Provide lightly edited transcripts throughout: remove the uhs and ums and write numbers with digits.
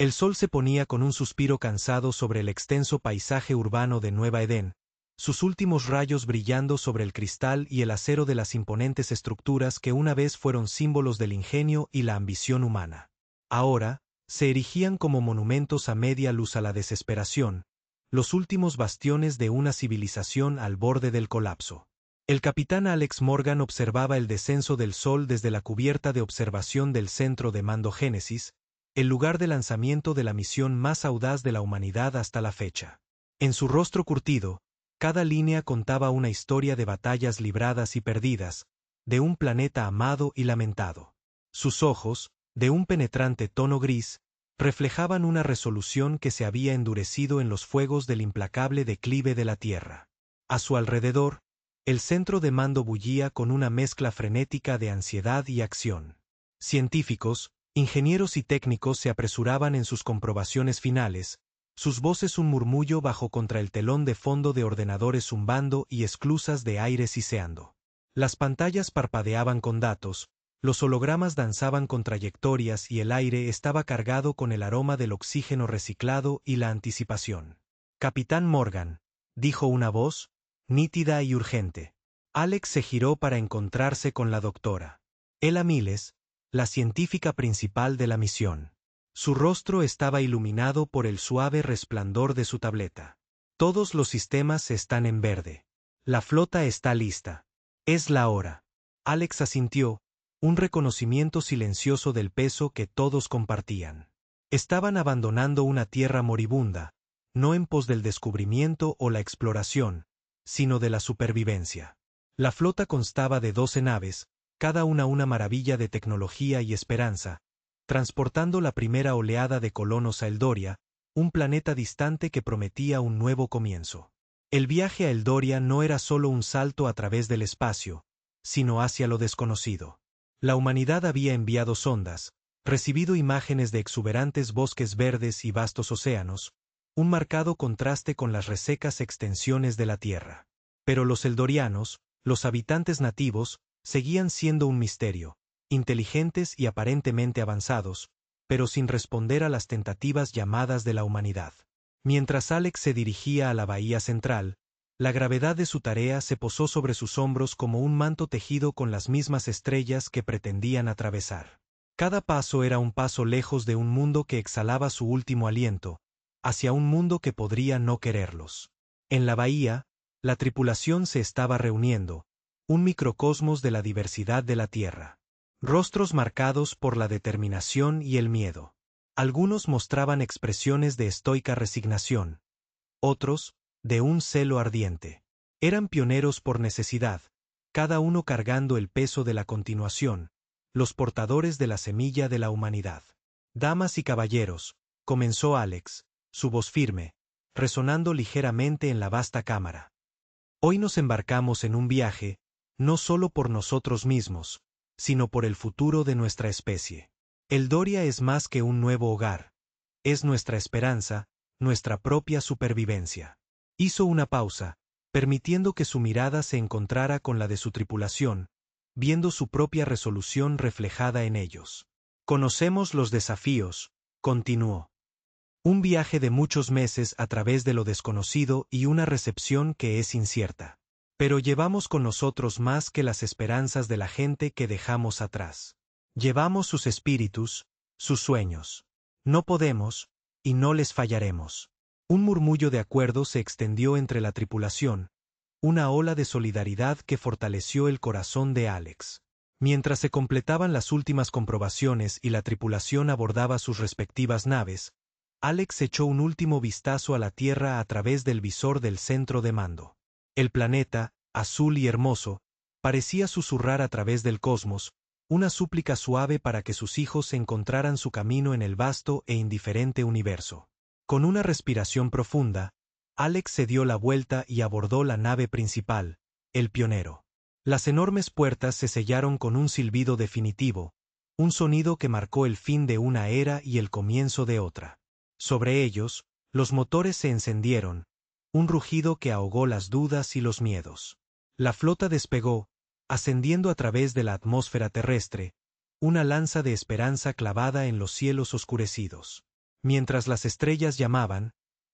El sol se ponía con un suspiro cansado sobre el extenso paisaje urbano de Nueva Edén, sus últimos rayos brillando sobre el cristal y el acero de las imponentes estructuras que una vez fueron símbolos del ingenio y la ambición humana. Ahora, se erigían como monumentos a media luz a la desesperación, los últimos bastiones de una civilización al borde del colapso. El capitán Alex Morgan observaba el descenso del sol desde la cubierta de observación del centro de mando Génesis, el lugar de lanzamiento de la misión más audaz de la humanidad hasta la fecha. En su rostro curtido, cada línea contaba una historia de batallas libradas y perdidas, de un planeta amado y lamentado. Sus ojos, de un penetrante tono gris, reflejaban una resolución que se había endurecido en los fuegos del implacable declive de la Tierra. A su alrededor, el centro de mando bullía con una mezcla frenética de ansiedad y acción. Científicos, ingenieros y técnicos se apresuraban en sus comprobaciones finales, sus voces un murmullo bajo contra el telón de fondo de ordenadores zumbando y esclusas de aire siseando. Las pantallas parpadeaban con datos, los hologramas danzaban con trayectorias y el aire estaba cargado con el aroma del oxígeno reciclado y la anticipación. «Capitán Morgan», dijo una voz, nítida y urgente. Alex se giró para encontrarse con la doctora Ella Miles, la científica principal de la misión. Su rostro estaba iluminado por el suave resplandor de su tableta. «Todos los sistemas están en verde. La flota está lista. Es la hora». Alex asintió, un reconocimiento silencioso del peso que todos compartían. Estaban abandonando una tierra moribunda, no en pos del descubrimiento o la exploración, sino de la supervivencia. La flota constaba de 12 naves, cada una maravilla de tecnología y esperanza, transportando la primera oleada de colonos a Eldoria, un planeta distante que prometía un nuevo comienzo. El viaje a Eldoria no era solo un salto a través del espacio, sino hacia lo desconocido. La humanidad había enviado sondas, recibido imágenes de exuberantes bosques verdes y vastos océanos, un marcado contraste con las resecas extensiones de la Tierra. Pero los eldorianos, los habitantes nativos, seguían siendo un misterio, inteligentes y aparentemente avanzados, pero sin responder a las tentativas llamadas de la humanidad. Mientras Alex se dirigía a la bahía central, la gravedad de su tarea se posó sobre sus hombros como un manto tejido con las mismas estrellas que pretendían atravesar. Cada paso era un paso lejos de un mundo que exhalaba su último aliento, hacia un mundo que podría no quererlos. En la bahía, la tripulación se estaba reuniendo, un microcosmos de la diversidad de la Tierra. Rostros marcados por la determinación y el miedo. Algunos mostraban expresiones de estoica resignación, otros, de un celo ardiente. Eran pioneros por necesidad, cada uno cargando el peso de la continuación, los portadores de la semilla de la humanidad. «Damas y caballeros», comenzó Alex, su voz firme, resonando ligeramente en la vasta cámara. «Hoy nos embarcamos en un viaje, no solo por nosotros mismos, sino por el futuro de nuestra especie. Eldoria es más que un nuevo hogar. Es nuestra esperanza, nuestra propia supervivencia». Hizo una pausa, permitiendo que su mirada se encontrara con la de su tripulación, viendo su propia resolución reflejada en ellos. «Conocemos los desafíos», continuó. «Un viaje de muchos meses a través de lo desconocido y una recepción que es incierta. Pero llevamos con nosotros más que las esperanzas de la gente que dejamos atrás. Llevamos sus espíritus, sus sueños. No podemos, y no les fallaremos». Un murmullo de acuerdo se extendió entre la tripulación, una ola de solidaridad que fortaleció el corazón de Alex. Mientras se completaban las últimas comprobaciones y la tripulación abordaba sus respectivas naves, Alex echó un último vistazo a la Tierra a través del visor del centro de mando. El planeta, azul y hermoso, parecía susurrar a través del cosmos, una súplica suave para que sus hijos encontraran su camino en el vasto e indiferente universo. Con una respiración profunda, Alex se dio la vuelta y abordó la nave principal, el Pionero. Las enormes puertas se sellaron con un silbido definitivo, un sonido que marcó el fin de una era y el comienzo de otra. Sobre ellos, los motores se encendieron, un rugido que ahogó las dudas y los miedos. La flota despegó, ascendiendo a través de la atmósfera terrestre, una lanza de esperanza clavada en los cielos oscurecidos. Mientras las estrellas llamaban,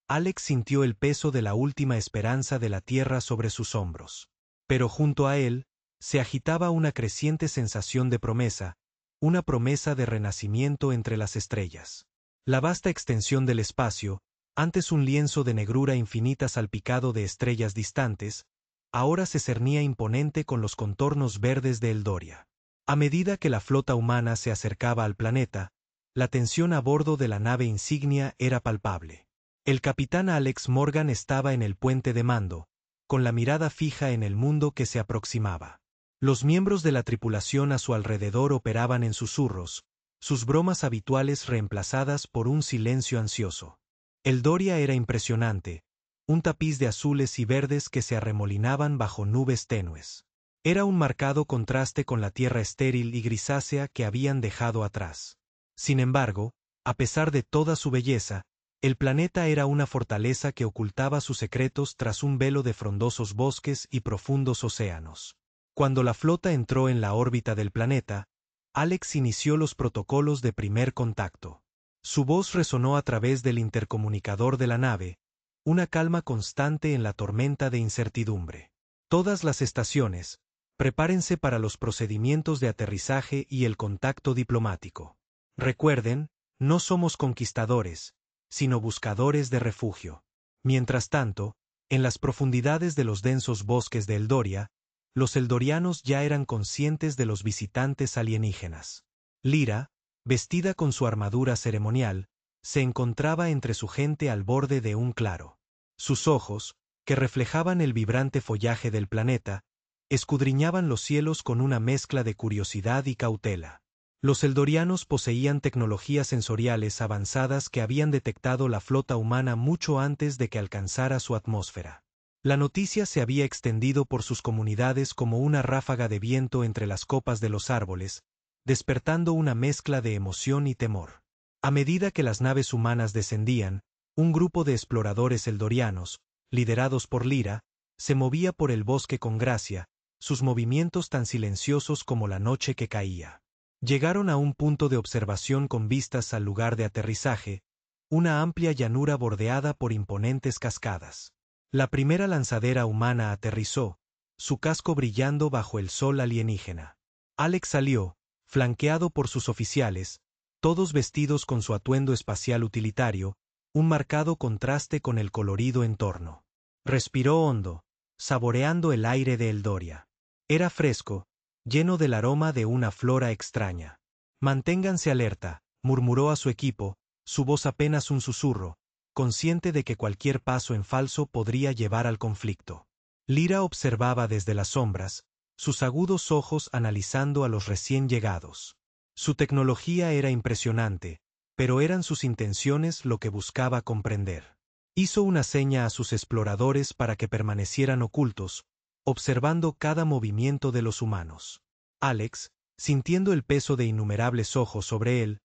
Alex sintió el peso de la última esperanza de la Tierra sobre sus hombros. Pero junto a él, se agitaba una creciente sensación de promesa, una promesa de renacimiento entre las estrellas. La vasta extensión del espacio, antes un lienzo de negrura infinita salpicado de estrellas distantes, ahora se cernía imponente con los contornos verdes de Eldoria. A medida que la flota humana se acercaba al planeta, la tensión a bordo de la nave insignia era palpable. El capitán Alex Morgan estaba en el puente de mando, con la mirada fija en el mundo que se aproximaba. Los miembros de la tripulación a su alrededor operaban en susurros, sus bromas habituales reemplazadas por un silencio ansioso. Eldoria era impresionante, un tapiz de azules y verdes que se arremolinaban bajo nubes tenues. Era un marcado contraste con la tierra estéril y grisácea que habían dejado atrás. Sin embargo, a pesar de toda su belleza, el planeta era una fortaleza que ocultaba sus secretos tras un velo de frondosos bosques y profundos océanos. Cuando la flota entró en la órbita del planeta, Alex inició los protocolos de primer contacto. Su voz resonó a través del intercomunicador de la nave, una calma constante en la tormenta de incertidumbre. Todas las estaciones, prepárense para los procedimientos de aterrizaje y el contacto diplomático. Recuerden, no somos conquistadores, sino buscadores de refugio. Mientras tanto, en las profundidades de los densos bosques de Eldoria, los eldorianos ya eran conscientes de los visitantes alienígenas. Lyra, vestida con su armadura ceremonial, se encontraba entre su gente al borde de un claro. Sus ojos, que reflejaban el vibrante follaje del planeta, escudriñaban los cielos con una mezcla de curiosidad y cautela. Los eldorianos poseían tecnologías sensoriales avanzadas que habían detectado la flota humana mucho antes de que alcanzara su atmósfera. La noticia se había extendido por sus comunidades como una ráfaga de viento entre las copas de los árboles, despertando una mezcla de emoción y temor. A medida que las naves humanas descendían, un grupo de exploradores eldorianos, liderados por Lyra, se movía por el bosque con gracia, sus movimientos tan silenciosos como la noche que caía. Llegaron a un punto de observación con vistas al lugar de aterrizaje, una amplia llanura bordeada por imponentes cascadas. La primera lanzadera humana aterrizó, su casco brillando bajo el sol alienígena. Alex salió, flanqueado por sus oficiales, todos vestidos con su atuendo espacial utilitario, un marcado contraste con el colorido entorno. Respiró hondo, saboreando el aire de Eldoria. Era fresco, lleno del aroma de una flora extraña. Manténganse alerta, murmuró a su equipo, su voz apenas un susurro, consciente de que cualquier paso en falso podría llevar al conflicto. Lyra observaba desde las sombras, sus agudos ojos analizando a los recién llegados. Su tecnología era impresionante, pero eran sus intenciones lo que buscaba comprender. Hizo una seña a sus exploradores para que permanecieran ocultos, observando cada movimiento de los humanos. Alex, sintiendo el peso de innumerables ojos sobre él,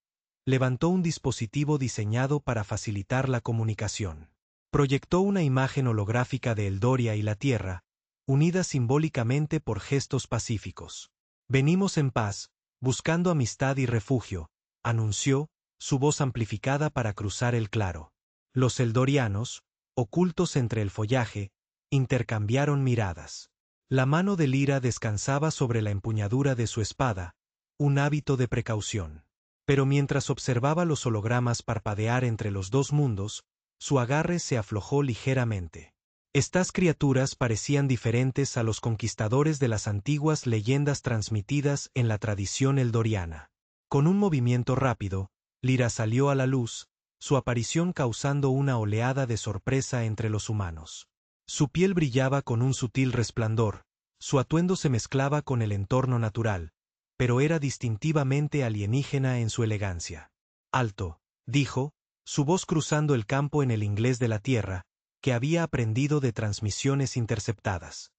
levantó un dispositivo diseñado para facilitar la comunicación. Proyectó una imagen holográfica de Eldoria y la Tierra, unidas simbólicamente por gestos pacíficos. Venimos en paz, buscando amistad y refugio, anunció, su voz amplificada para cruzar el claro. Los eldorianos, ocultos entre el follaje, intercambiaron miradas. La mano de Lyra descansaba sobre la empuñadura de su espada, un hábito de precaución. Pero mientras observaba los hologramas parpadear entre los dos mundos, su agarre se aflojó ligeramente. Estas criaturas parecían diferentes a los conquistadores de las antiguas leyendas transmitidas en la tradición eldoriana. Con un movimiento rápido, Lyra salió a la luz, su aparición causando una oleada de sorpresa entre los humanos. Su piel brillaba con un sutil resplandor, su atuendo se mezclaba con el entorno natural, pero era distintivamente alienígena en su elegancia. Alto, dijo, su voz cruzando el campo en el inglés de la Tierra, que había aprendido de transmisiones interceptadas.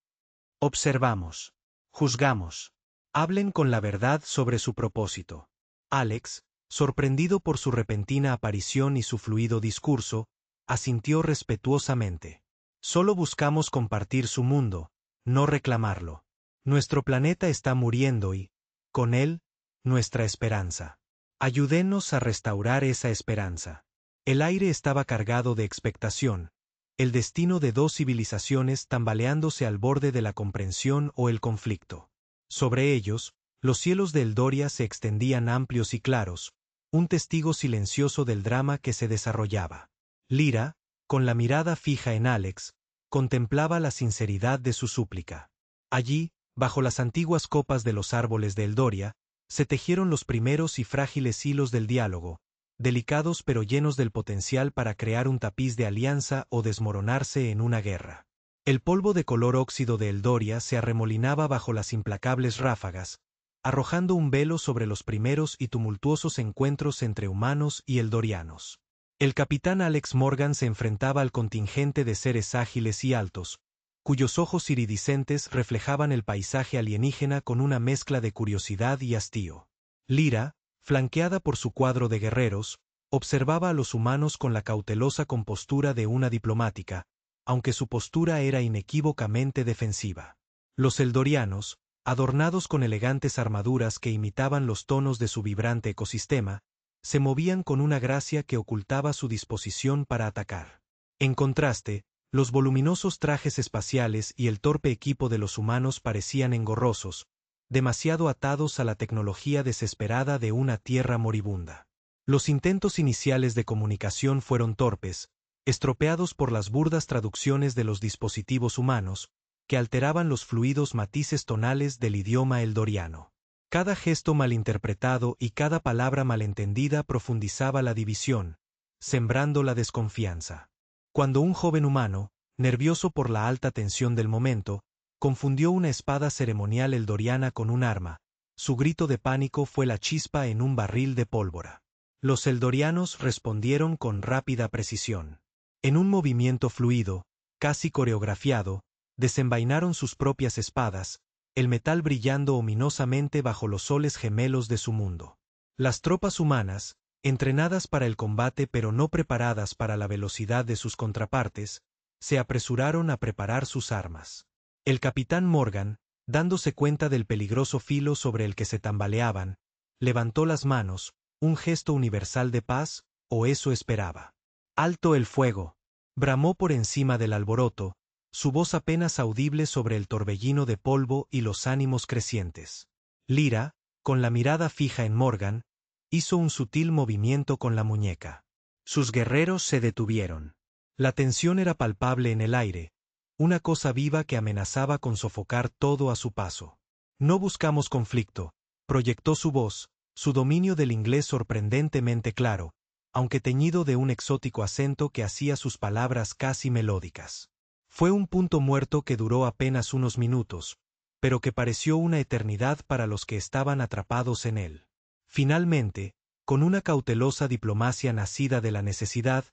Observamos. Juzgamos. Hablen con la verdad sobre su propósito. Alex, sorprendido por su repentina aparición y su fluido discurso, asintió respetuosamente. Solo buscamos compartir su mundo, no reclamarlo. Nuestro planeta está muriendo y, con él, nuestra esperanza. Ayúdenos a restaurar esa esperanza. El aire estaba cargado de expectación, el destino de dos civilizaciones tambaleándose al borde de la comprensión o el conflicto. Sobre ellos, los cielos de Eldoria se extendían amplios y claros, un testigo silencioso del drama que se desarrollaba. Lyra, con la mirada fija en Alex, contemplaba la sinceridad de su súplica. Allí, bajo las antiguas copas de los árboles de Eldoria, se tejieron los primeros y frágiles hilos del diálogo, delicados pero llenos del potencial para crear un tapiz de alianza o desmoronarse en una guerra. El polvo de color óxido de Eldoria se arremolinaba bajo las implacables ráfagas, arrojando un velo sobre los primeros y tumultuosos encuentros entre humanos y eldorianos. El capitán Alex Morgan se enfrentaba al contingente de seres ágiles y altos, cuyos ojos iridiscentes reflejaban el paisaje alienígena con una mezcla de curiosidad y hastío. Lyra, flanqueada por su cuadro de guerreros, observaba a los humanos con la cautelosa compostura de una diplomática, aunque su postura era inequívocamente defensiva. Los eldorianos, adornados con elegantes armaduras que imitaban los tonos de su vibrante ecosistema, se movían con una gracia que ocultaba su disposición para atacar. En contraste, los voluminosos trajes espaciales y el torpe equipo de los humanos parecían engorrosos, demasiado atados a la tecnología desesperada de una tierra moribunda. Los intentos iniciales de comunicación fueron torpes, estropeados por las burdas traducciones de los dispositivos humanos, que alteraban los fluidos matices tonales del idioma eldoriano. Cada gesto malinterpretado y cada palabra malentendida profundizaba la división, sembrando la desconfianza. Cuando un joven humano, nervioso por la alta tensión del momento, confundió una espada ceremonial eldoriana con un arma, su grito de pánico fue la chispa en un barril de pólvora. Los eldorianos respondieron con rápida precisión. En un movimiento fluido, casi coreografiado, desenvainaron sus propias espadas, el metal brillando ominosamente bajo los soles gemelos de su mundo. Las tropas humanas, entrenadas para el combate pero no preparadas para la velocidad de sus contrapartes, se apresuraron a preparar sus armas. El capitán Morgan, dándose cuenta del peligroso filo sobre el que se tambaleaban, levantó las manos, un gesto universal de paz, o eso esperaba. ¡Alto el fuego! Bramó por encima del alboroto, su voz apenas audible sobre el torbellino de polvo y los ánimos crecientes. Lyra, con la mirada fija en Morgan, hizo un sutil movimiento con la muñeca. Sus guerreros se detuvieron. La tensión era palpable en el aire, una cosa viva que amenazaba con sofocar todo a su paso. No buscamos conflicto, proyectó su voz, su dominio del inglés sorprendentemente claro, aunque teñido de un exótico acento que hacía sus palabras casi melódicas. Fue un punto muerto que duró apenas unos minutos, pero que pareció una eternidad para los que estaban atrapados en él. Finalmente, con una cautelosa diplomacia nacida de la necesidad,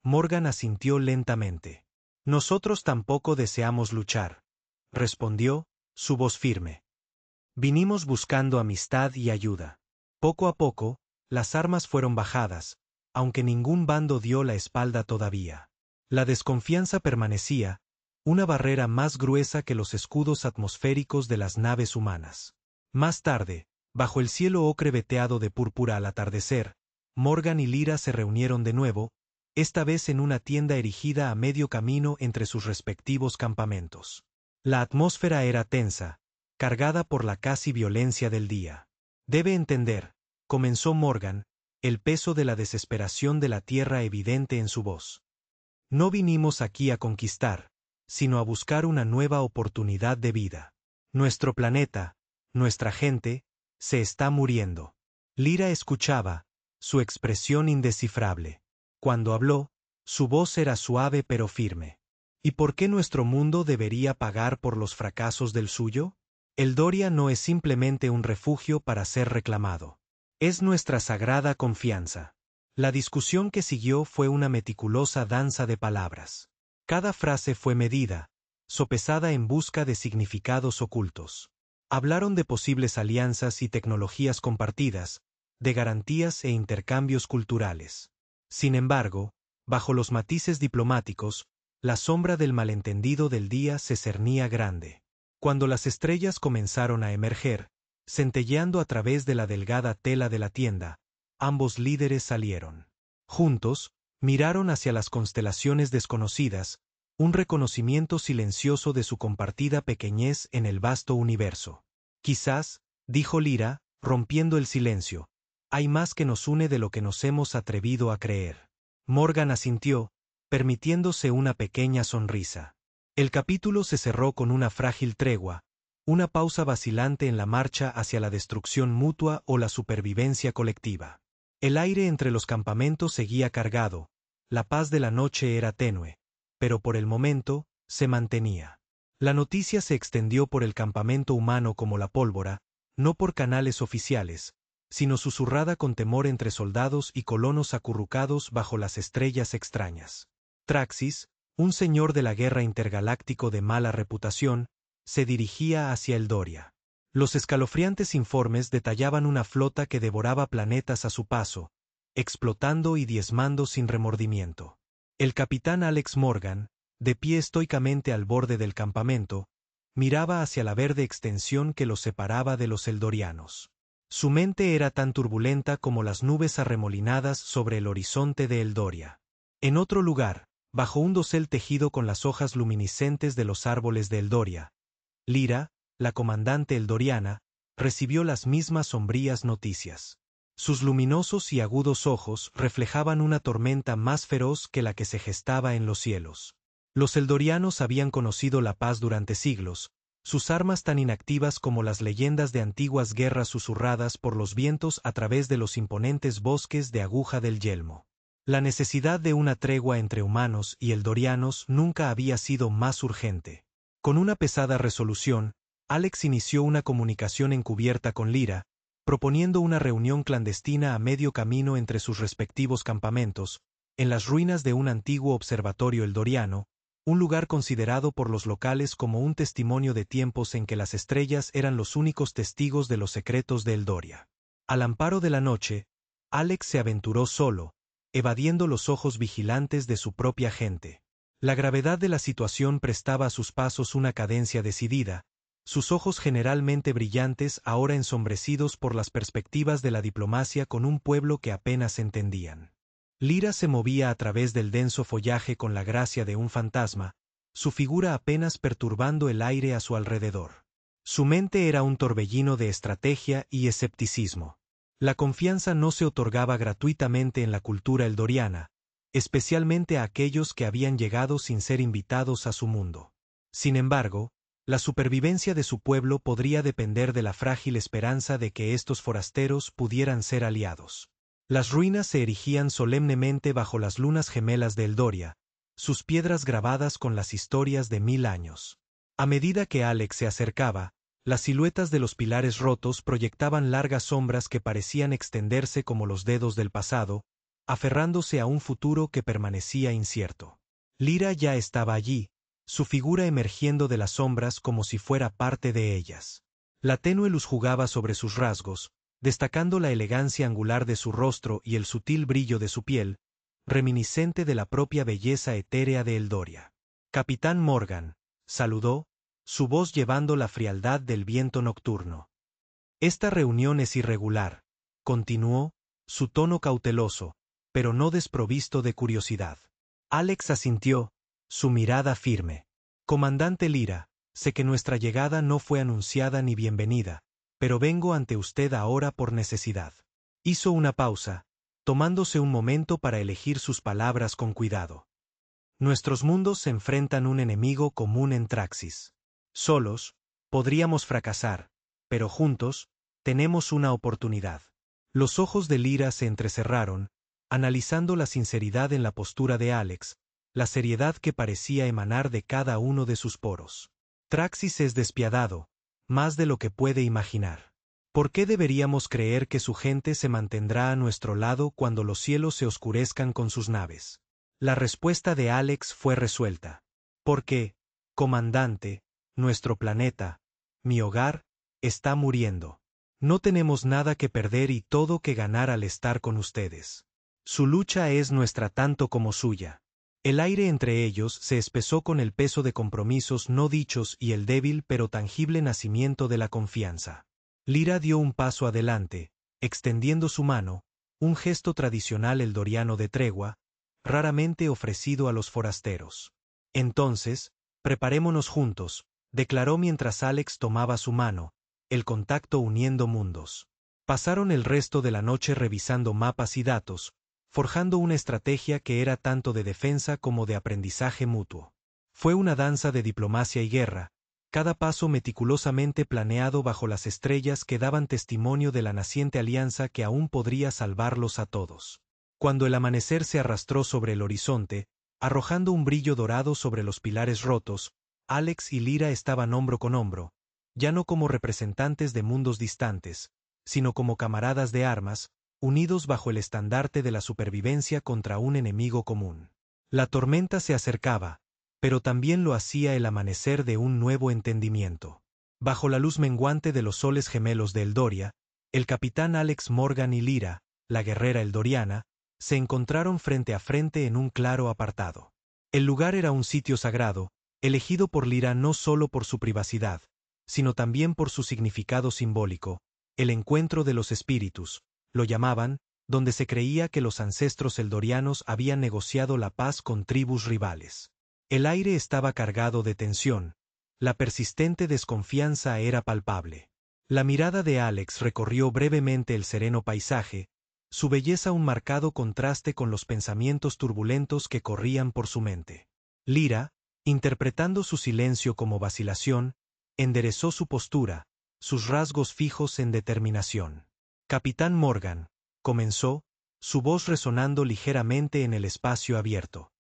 Morgan asintió lentamente. Nosotros tampoco deseamos luchar, respondió, su voz firme. Vinimos buscando amistad y ayuda. Poco a poco, las armas fueron bajadas, aunque ningún bando dio la espalda todavía. La desconfianza permanecía, una barrera más gruesa que los escudos atmosféricos de las naves humanas. Más tarde, bajo el cielo ocre veteado de púrpura al atardecer, Morgan y Lyra se reunieron de nuevo, esta vez en una tienda erigida a medio camino entre sus respectivos campamentos. La atmósfera era tensa, cargada por la casi violencia del día. Debe entender, comenzó Morgan, el peso de la desesperación de la tierra evidente en su voz. No vinimos aquí a conquistar, sino a buscar una nueva oportunidad de vida. Nuestro planeta, nuestra gente, se está muriendo. Lyra escuchaba, su expresión indescifrable. Cuando habló, su voz era suave pero firme. ¿Y por qué nuestro mundo debería pagar por los fracasos del suyo? Eldoria no es simplemente un refugio para ser reclamado. Es nuestra sagrada confianza. La discusión que siguió fue una meticulosa danza de palabras. Cada frase fue medida, sopesada en busca de significados ocultos. Hablaron de posibles alianzas y tecnologías compartidas, de garantías e intercambios culturales. Sin embargo, bajo los matices diplomáticos, la sombra del malentendido del día se cernía grande. Cuando las estrellas comenzaron a emerger, centelleando a través de la delgada tela de la tienda, ambos líderes salieron. Juntos, Miraron hacia las constelaciones desconocidas, un reconocimiento silencioso de su compartida pequeñez en el vasto universo. Quizás, dijo Lyra, rompiendo el silencio, hay más que nos une de lo que nos hemos atrevido a creer. Morgan asintió, permitiéndose una pequeña sonrisa. El capítulo se cerró con una frágil tregua, una pausa vacilante en la marcha hacia la destrucción mutua o la supervivencia colectiva. El aire entre los campamentos seguía cargado, la paz de la noche era tenue, pero por el momento, se mantenía. La noticia se extendió por el campamento humano como la pólvora, no por canales oficiales, sino susurrada con temor entre soldados y colonos acurrucados bajo las estrellas extrañas. Traxis, un señor de la guerra intergaláctico de mala reputación, se dirigía hacia Eldoria. Los escalofriantes informes detallaban una flota que devoraba planetas a su paso, explotando y diezmando sin remordimiento. El capitán Alex Morgan, de pie estoicamente al borde del campamento, miraba hacia la verde extensión que los separaba de los eldorianos. Su mente era tan turbulenta como las nubes arremolinadas sobre el horizonte de Eldoria. En otro lugar, bajo un dosel tejido con las hojas luminiscentes de los árboles de Eldoria, Lyra, la comandante eldoriana, recibió las mismas sombrías noticias. Sus luminosos y agudos ojos reflejaban una tormenta más feroz que la que se gestaba en los cielos. Los eldorianos habían conocido la paz durante siglos, sus armas tan inactivas como las leyendas de antiguas guerras susurradas por los vientos a través de los imponentes bosques de Aguja del Yelmo. La necesidad de una tregua entre humanos y eldorianos nunca había sido más urgente. Con una pesada resolución, Alex inició una comunicación encubierta con Lyra, proponiendo una reunión clandestina a medio camino entre sus respectivos campamentos, en las ruinas de un antiguo observatorio eldoriano, un lugar considerado por los locales como un testimonio de tiempos en que las estrellas eran los únicos testigos de los secretos de Eldoria. Al amparo de la noche, Alex se aventuró solo, evadiendo los ojos vigilantes de su propia gente. La gravedad de la situación prestaba a sus pasos una cadencia decidida, sus ojos generalmente brillantes ahora ensombrecidos por las perspectivas de la diplomacia con un pueblo que apenas entendían. Lyra se movía a través del denso follaje con la gracia de un fantasma, su figura apenas perturbando el aire a su alrededor. Su mente era un torbellino de estrategia y escepticismo. La confianza no se otorgaba gratuitamente en la cultura eldoriana, especialmente a aquellos que habían llegado sin ser invitados a su mundo. Sin embargo, la supervivencia de su pueblo podría depender de la frágil esperanza de que estos forasteros pudieran ser aliados. Las ruinas se erigían solemnemente bajo las lunas gemelas de Eldoria, sus piedras grabadas con las historias de 1000 años. A medida que Alex se acercaba, las siluetas de los pilares rotos proyectaban largas sombras que parecían extenderse como los dedos del pasado, aferrándose a un futuro que permanecía incierto. Lyra ya estaba allí, su figura emergiendo de las sombras como si fuera parte de ellas. La tenue luz jugaba sobre sus rasgos, destacando la elegancia angular de su rostro y el sutil brillo de su piel, reminiscente de la propia belleza etérea de Eldoria. Capitán Morgan, saludó, su voz llevando la frialdad del viento nocturno. Esta reunión es irregular, continuó, su tono cauteloso, pero no desprovisto de curiosidad. Alex asintió, su mirada firme. Comandante Lyra, sé que nuestra llegada no fue anunciada ni bienvenida, pero vengo ante usted ahora por necesidad. Hizo una pausa, tomándose un momento para elegir sus palabras con cuidado. Nuestros mundos se enfrentan un enemigo común en Traxis. Solos, podríamos fracasar, pero juntos, tenemos una oportunidad. Los ojos de Lyra se entrecerraron, analizando la sinceridad en la postura de Alex, la seriedad que parecía emanar de cada uno de sus poros. Traxis es despiadado, más de lo que puede imaginar. ¿Por qué deberíamos creer que su gente se mantendrá a nuestro lado cuando los cielos se oscurezcan con sus naves? La respuesta de Alex fue resuelta. Porque, comandante, nuestro planeta, mi hogar, está muriendo. No tenemos nada que perder y todo que ganar al estar con ustedes. Su lucha es nuestra tanto como suya. El aire entre ellos se espesó con el peso de compromisos no dichos y el débil pero tangible nacimiento de la confianza. Lyra dio un paso adelante, extendiendo su mano, un gesto tradicional eldoriano de tregua, raramente ofrecido a los forasteros. Entonces, preparémonos juntos, declaró mientras Alex tomaba su mano, el contacto uniendo mundos. Pasaron el resto de la noche revisando mapas y datos, forjando una estrategia que era tanto de defensa como de aprendizaje mutuo. Fue una danza de diplomacia y guerra, cada paso meticulosamente planeado bajo las estrellas que daban testimonio de la naciente alianza que aún podría salvarlos a todos. Cuando el amanecer se arrastró sobre el horizonte, arrojando un brillo dorado sobre los pilares rotos, Alex y Lyra estaban hombro con hombro, ya no como representantes de mundos distantes, sino como camaradas de armas, unidos bajo el estandarte de la supervivencia contra un enemigo común. La tormenta se acercaba, pero también lo hacía el amanecer de un nuevo entendimiento. Bajo la luz menguante de los soles gemelos de Eldoria, el capitán Alex Morgan y Lyra, la guerrera eldoriana, se encontraron frente a frente en un claro apartado. El lugar era un sitio sagrado, elegido por Lyra no solo por su privacidad, sino también por su significado simbólico, el encuentro de los espíritus, lo llamaban, donde se creía que los ancestros eldorianos habían negociado la paz con tribus rivales. El aire estaba cargado de tensión, la persistente desconfianza era palpable. La mirada de Alex recorrió brevemente el sereno paisaje, su belleza un marcado contraste con los pensamientos turbulentos que corrían por su mente. Lyra, interpretando su silencio como vacilación, enderezó su postura, sus rasgos fijos en determinación. Capitán Morgan, comenzó, su voz resonando ligeramente en el espacio abierto.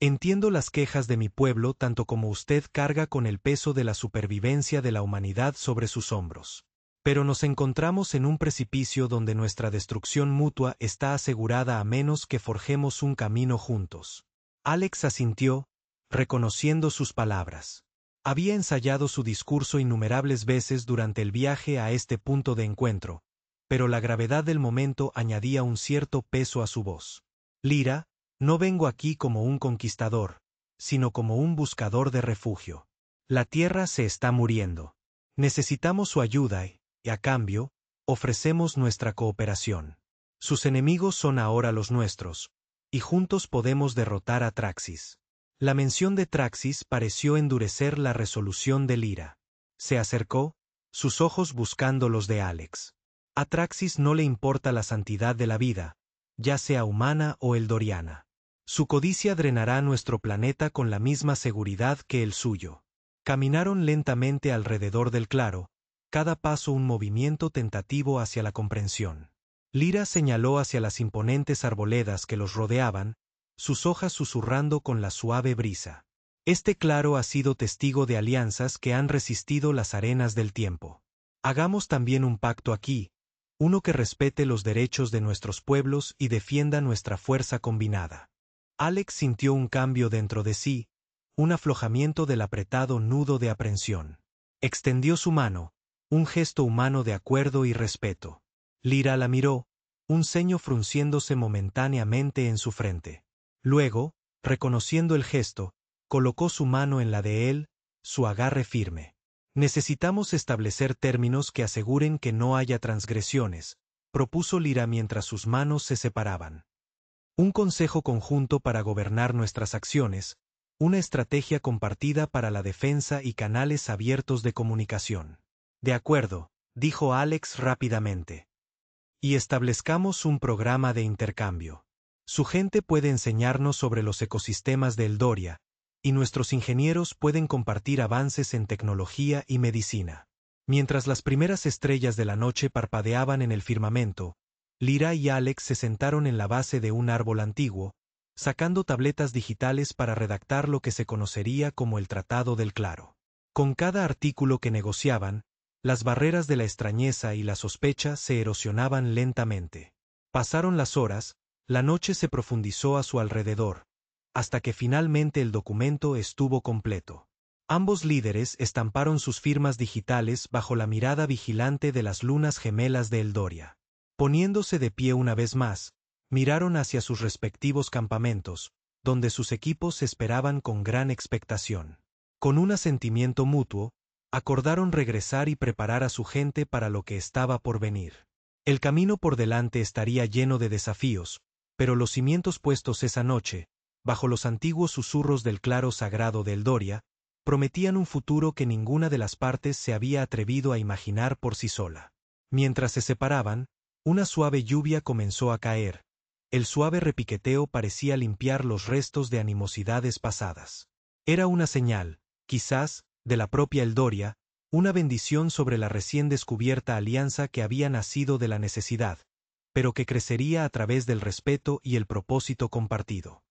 Entiendo las quejas de mi pueblo tanto como usted carga con el peso de la supervivencia de la humanidad sobre sus hombros. Pero nos encontramos en un precipicio donde nuestra destrucción mutua está asegurada a menos que forjemos un camino juntos. Alex asintió, reconociendo sus palabras. Había ensayado su discurso innumerables veces durante el viaje a este punto de encuentro, pero la gravedad del momento añadía un cierto peso a su voz. Lyra, no vengo aquí como un conquistador, sino como un buscador de refugio. La tierra se está muriendo. Necesitamos su ayuda y, a cambio, ofrecemos nuestra cooperación. Sus enemigos son ahora los nuestros, y juntos podemos derrotar a Traxis. La mención de Traxis pareció endurecer la resolución de Lyra. Se acercó, sus ojos buscando los de Alex. A Traxis no le importa la santidad de la vida, ya sea humana o eldoriana. Su codicia drenará nuestro planeta con la misma seguridad que el suyo. Caminaron lentamente alrededor del claro, cada paso un movimiento tentativo hacia la comprensión. Lyra señaló hacia las imponentes arboledas que los rodeaban, sus hojas susurrando con la suave brisa. Este claro ha sido testigo de alianzas que han resistido las arenas del tiempo. Hagamos también un pacto aquí, uno que respete los derechos de nuestros pueblos y defienda nuestra fuerza combinada. Alex sintió un cambio dentro de sí, un aflojamiento del apretado nudo de aprensión. Extendió su mano, un gesto humano de acuerdo y respeto. Lyra la miró, un ceño frunciéndose momentáneamente en su frente. Luego, reconociendo el gesto, colocó su mano en la de él, su agarre firme. Necesitamos establecer términos que aseguren que no haya transgresiones, propuso Lyra mientras sus manos se separaban. Un consejo conjunto para gobernar nuestras acciones, una estrategia compartida para la defensa y canales abiertos de comunicación. De acuerdo, dijo Alex rápidamente. Y establezcamos un programa de intercambio. Su gente puede enseñarnos sobre los ecosistemas de Eldoria, y nuestros ingenieros pueden compartir avances en tecnología y medicina. Mientras las primeras estrellas de la noche parpadeaban en el firmamento, Lyra y Alex se sentaron en la base de un árbol antiguo, sacando tabletas digitales para redactar lo que se conocería como el Tratado del Claro. Con cada artículo que negociaban, las barreras de la extrañeza y la sospecha se erosionaban lentamente. Pasaron las horas, la noche se profundizó a su alrededor, hasta que finalmente el documento estuvo completo. Ambos líderes estamparon sus firmas digitales bajo la mirada vigilante de las lunas gemelas de Eldoria. Poniéndose de pie una vez más, miraron hacia sus respectivos campamentos, donde sus equipos esperaban con gran expectación. Con un asentimiento mutuo, acordaron regresar y preparar a su gente para lo que estaba por venir. El camino por delante estaría lleno de desafíos, Pero los cimientos puestos esa noche, bajo los antiguos susurros del claro sagrado de Eldoria, prometían un futuro que ninguna de las partes se había atrevido a imaginar por sí sola. Mientras se separaban, una suave lluvia comenzó a caer. El suave repiqueteo parecía limpiar los restos de animosidades pasadas. Era una señal, quizás, de la propia Eldoria, una bendición sobre la recién descubierta alianza que había nacido de la necesidad, pero que crecería a través del respeto y el propósito compartido.